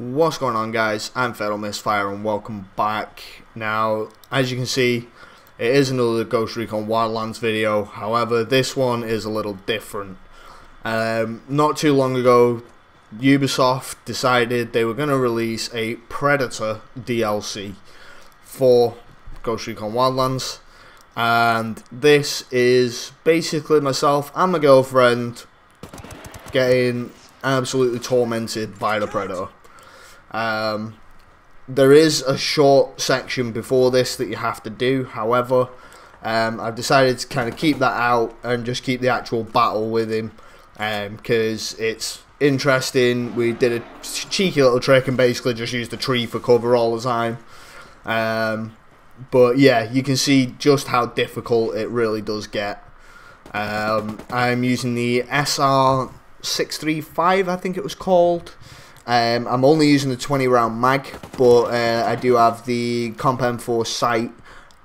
What's going on, guys? I'm Misfire and welcome back. Now, as you can see, it is another Ghost Recon Wildlands video. However, this one is a little different. Not too long ago, Ubisoft decided they were going to release a Predator DLC for Ghost Recon Wildlands. And this is basically myself and my girlfriend getting absolutely tormented by the Predator. There is a short section before this that you have to do. However, I've decided to kind of keep that out and just keep the actual battle with him, because it's interesting. We did a cheeky little trick and basically just used the tree for cover all the time. But yeah, you can see just how difficult it really does get. I'm using the SR635, I think it was called. I'm only using the 20 round mag, but I do have the Comp M4 sight,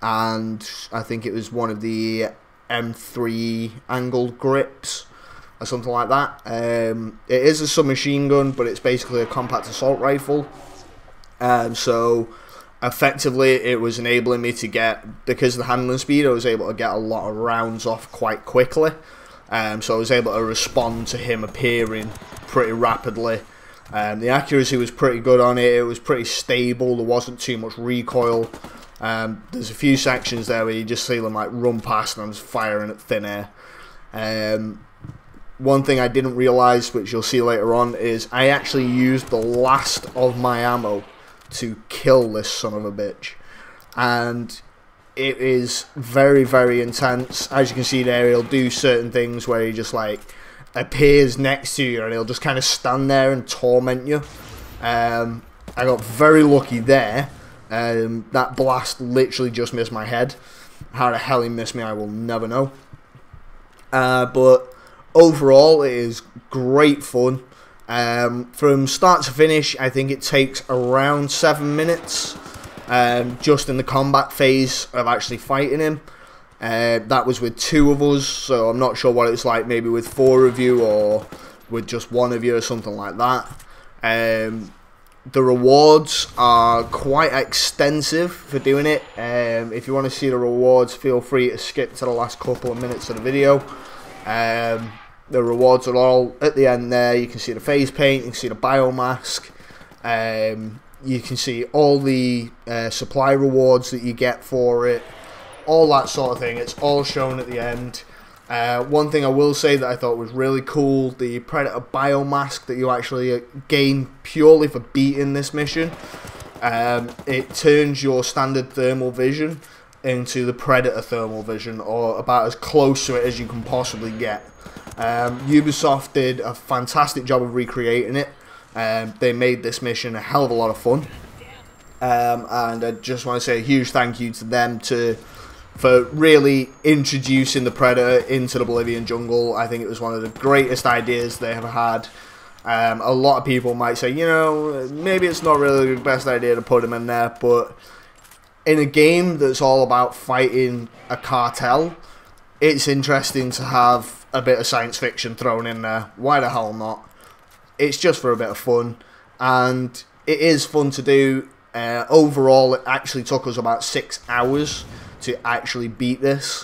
and I think it was one of the M3 angled grips or something like that. It is a submachine gun, but it's basically a compact assault rifle. So effectively it was enabling me to get, because of the handling speed, I was able to get a lot of rounds off quite quickly. So I was able to respond to him appearing pretty rapidly. The accuracy was pretty good on it. It was pretty stable. There wasn't too much recoil. There's a few sections there where you just see them like run past and I'm just firing at thin air. One thing I didn't realise, which you'll see later on, is I actually used the last of my ammo to kill this son of a bitch. And it is very, very intense. As you can see there, he'll do certain things where he just like appears next to you and he'll just kind of stand there and torment you. I got very lucky there. That blast literally just missed my head. How the hell he missed me, I will never know. But overall, it is great fun. From start to finish, I think it takes around 7 minutes. Just in the combat phase of actually fighting him. That was with 2 of us, so I'm not sure what it's like maybe with 4 of you or with just 1 of you or something like that. The rewards are quite extensive for doing it. If you want to see the rewards, feel free to skip to the last couple of minutes of the video. The rewards are all at the end there. You can see the face paint, you can see the biomask, you can see all the supply rewards that you get for it. All that sort of thing. It's all shown at the end. One thing I will say that I thought was really cool, the Predator biomask that you actually gain purely for beating this mission. It turns your standard thermal vision into the Predator thermal vision, or about as close to it as you can possibly get. Ubisoft did a fantastic job of recreating it. They made this mission a hell of a lot of fun. And I just want to say a huge thank you to them for really introducing the Predator into the Bolivian jungle. I think it was one of the greatest ideas they ever had. A lot of people might say, you know, maybe it's not really the best idea to put him in there, but in a game that's all about fighting a cartel, it's interesting to have a bit of science fiction thrown in there. Why the hell not? It's just for a bit of fun, and it is fun to do. Overall, it actually took us about 6 hours to actually beat this.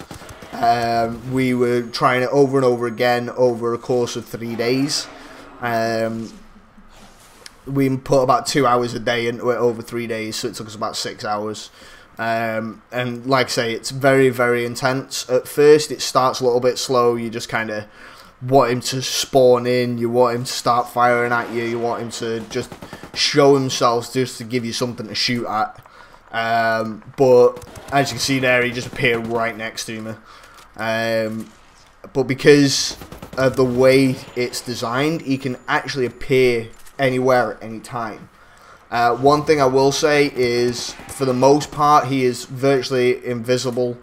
We were trying it over and over again over a course of 3 days. We put about 2 hours a day into it over 3 days, so it took us about 6 hours. And like I say, it's very, very intense. At first it starts a little bit slow. You just kind of want him to spawn in, you want him to start firing at you, you want him to just show himself just to give you something to shoot at. But as you can see there, he just appeared right next to me. But because of the way it's designed, he can actually appear anywhere at any time. One thing I will say is, for the most part, he is virtually invisible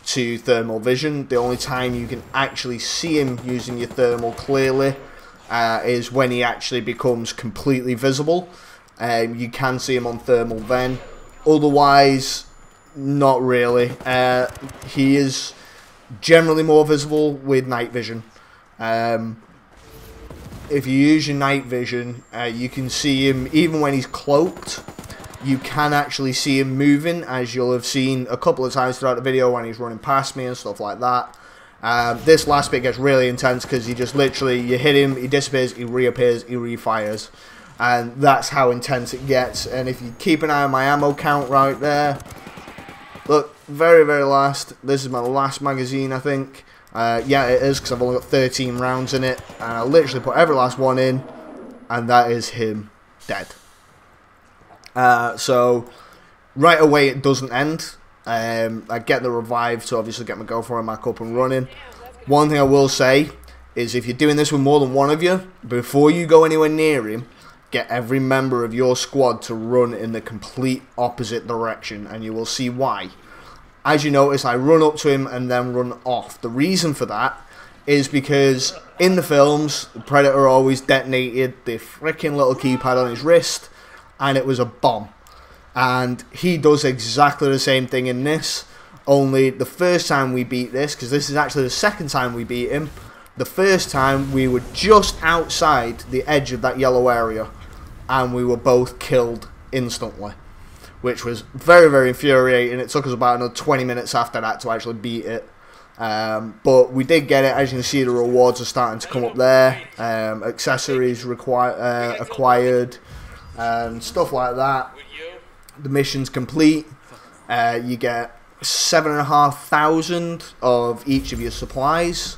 to thermal vision. The only time you can actually see him using your thermal clearly is when he actually becomes completely visible. You can see him on thermal then. Otherwise, not really. He is generally more visible with night vision. if you use your night vision, you can see him even when he's cloaked. You can actually see him moving, as you'll have seen a couple of times throughout the video when he's running past me and stuff like that. This last bit gets really intense because he just literally, you hit him, he disappears, he reappears, he refires. And that's how intense it gets. And if you keep an eye on my ammo count right there, look, very, very last. This is my last magazine, I think. Yeah, it is, because I've only got 13 rounds in it. And I literally put every last one in, and that is him dead. So, right away it doesn't end. I get the revive to obviously get my girlfriend back up and running. One thing I will say is if you're doing this with more than one of you, before you go anywhere near him, get every member of your squad to run in the complete opposite direction, and you will see why. As you notice, I run up to him and then run off. The reason for that is because in the films, the Predator always detonated the freaking little keypad on his wrist, and it was a bomb. And he does exactly the same thing in this, only the first time we beat this, because this is actually the second time we beat him, the first time we were just outside the edge of that yellow area, and we were both killed instantly, which was very, very infuriating. It took us about another 20 minutes after that to actually beat it. But we did get it. As you can see, the rewards are starting to come up there. Accessories acquired, and stuff like that. The mission's complete. You get 7,500 of each of your supplies.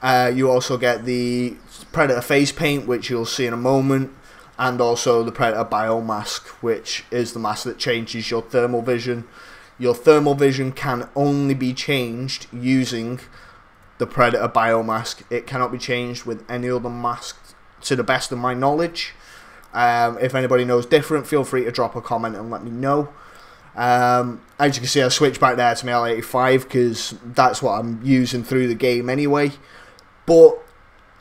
You also get the Predator face paint, which you'll see in a moment, and also the Predator biomask, which is the mask that changes your thermal vision. Your thermal vision can only be changed using the Predator biomask. It cannot be changed with any other mask, to the best of my knowledge. If anybody knows different, feel free to drop a comment and let me know. As you can see, I switched back there to my L85 because that's what I'm using through the game anyway. But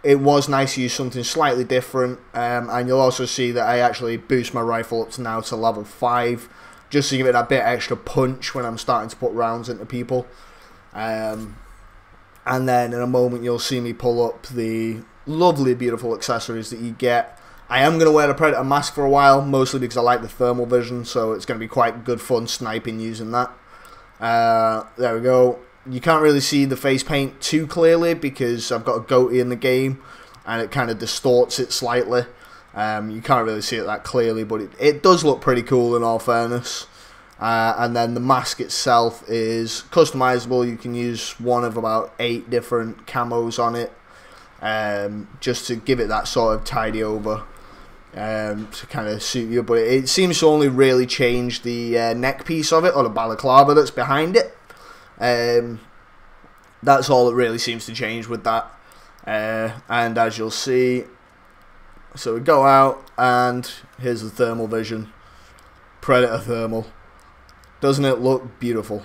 it was nice to use something slightly different, and you'll also see that I actually boost my rifle up to now to level 5, just to give it that bit extra punch when I'm starting to put rounds into people. And then in a moment you'll see me pull up the lovely, beautiful accessories that you get. I am going to wear the Predator mask for a while, mostly because I like the thermal vision, so it's going to be quite good fun sniping using that. There we go. You can't really see the face paint too clearly because I've got a goatee in the game, and it kind of distorts it slightly. You can't really see it that clearly, but it does look pretty cool in all fairness. And then the mask itself is customizable. You can use one of about 8 different camos on it, just to give it that sort of tidy over, to kind of suit you. But it seems to only really change the neck piece of it, or the balaclava that's behind it. That's all that really seems to change with that. And as you'll see, so we go out, and here's the thermal vision. Predator thermal. Doesn't it look beautiful?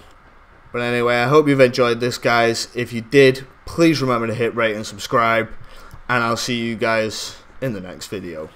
But anyway, I hope you've enjoyed this, guys. If you did, please remember to hit rate and subscribe, and I'll see you guys in the next video.